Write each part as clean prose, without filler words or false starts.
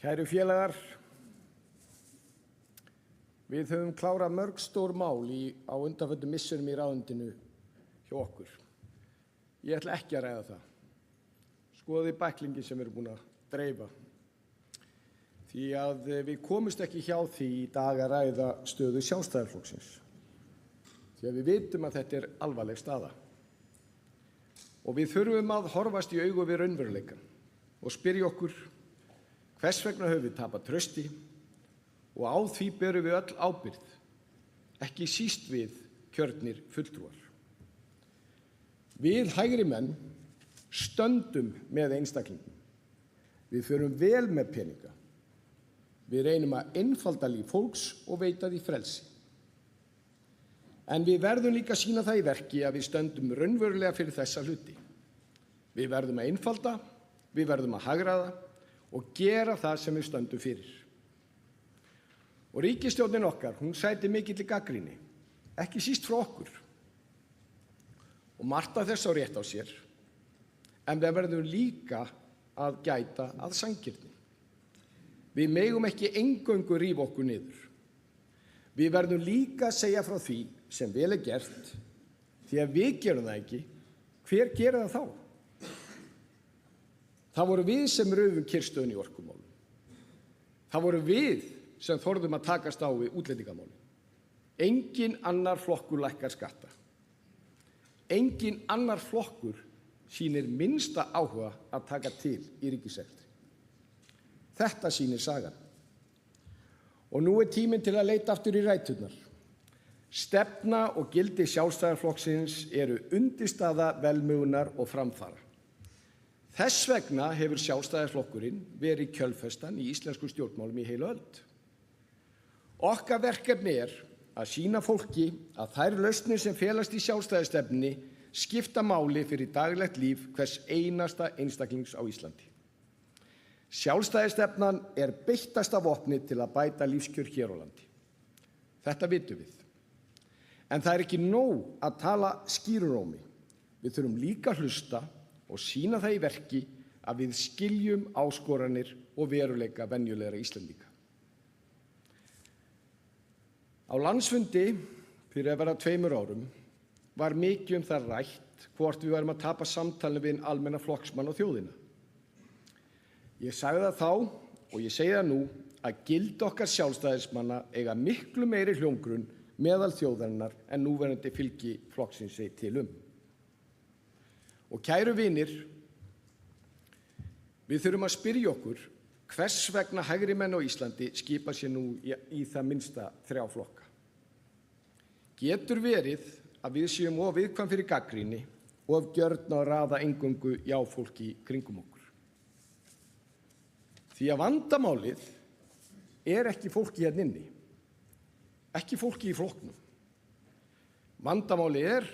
Kæru félagar, við höfum klárað mörg stór mál á undanförnum misserum í ráðuneytinu hjá okkur. Ég ætla ekki að ræða það. Skoðið bæklingin sem við erum búin að dreifa. Því að við komumst ekki hjá því í dag að ræða stöðu Sjálfstæðisflokksins. Því að við vitum að þetta er alvarleg staða. Og við þurfum að horfast í augu við raunveruleikann og spyrja okkur hvers vegna höfum við tapað trausti og á því berum við öll ábyrgð, ekki síst við kjörnir fulltrúar. Við hægri menn stöndum með einstaklingum. Við förum vel með peninga. Við reynum að einfalda líf fólks og veita því frelsi. En við verðum líka að sýna það í verki að við stöndum raunverulega fyrir þessa hluti. Við verðum að einfalda, við verðum að hagræða og gera það sem við stöndum fyrir. Og ríkisstjórnin okkar, hún sætir mikilli gagnrýni, ekki síst frá okkur. Og margt af þess á rétt á sér, en við verðum líka að gæta að sanngirni. Við megum ekki eingöngu rífa okkur niður. Við verðum líka að segja frá því sem vel er gert, því að við gerum það ekki, hver gerir það þá? Það voru við sem röfum kyrrstöðuna í orkumálum. Það voru við sem þorðum að takast á við útlendingamálin. Enginn annar flokkur lækkar skatta. Enginn annar flokkur sýnir minnsta áhuga að taka til í ríkisrekstri. Þetta sýnir sagan. Og nú er tíminn til að leita aftur í ræturnar. Stefna og gildi Sjálfstæðisflokksins eru undirstaða velmegunar og framfara. Þess vegna hefur Sjálfstæðisflokkurinn verið kjölfestan í íslensku stjórnmálum í heila öld. Okkar verkefni er að sýna fólki að þær lausnir sem felast í sjálfstæðisstefnunni skipta máli fyrir daglegt líf hvers einasta einstaklings á Íslandi. Sjálfstæðisstefnan er beittasta vopnið til að bæta lífskjör hér á landi. Þetta vitum við. En það er ekki nóg að tala skýrum rómi. Við þurfum líka að hlusta og sýna það í verki að við skiljum áskoranir og veruleika venjulegra Íslendinga. Á landsfundi fyrir að vera 2 árum var mikið það rætt hvort við værum að tapa samtalinu við hinn almenna flokksmann og þjóðina. Ég sagði það þá og ég segi það nú að gildi okkar sjálfstæðismanna eiga miklu meiri hljómgrunn meðal þjóðarinnar en núverandi fylgi flokksins segir til um. Og kæru vinir, við þurfum að spyrja okkur hvers vegna hægri menn á Íslandi skipa sér nú í það minnsta 3 flokka. Getur verið að við séum of viðkvæm fyrir gagnrýni og of gjörn að raða eingöngu já fólki kringum okkur. Því að vandamálið er ekki fólki hérna inni, ekki fólki í flokknum. Vandamálið er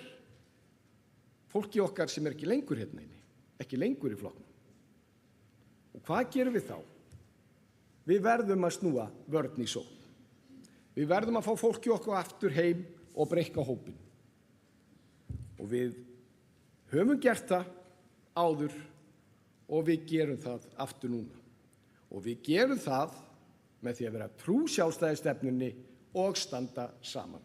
fólki okkar sem er ekki lengur hérna inni, ekki lengur í flokknum. Og hvað gerum við þá? Við verðum að snúa vörn í sókn. Við verðum að fá fólki okkar aftur heim og breikka hópinn. Og við höfum gert það áður og við gerum það aftur núna. Og við gerum það með því að vera trú sjálfstæðisstefnunni og standa saman.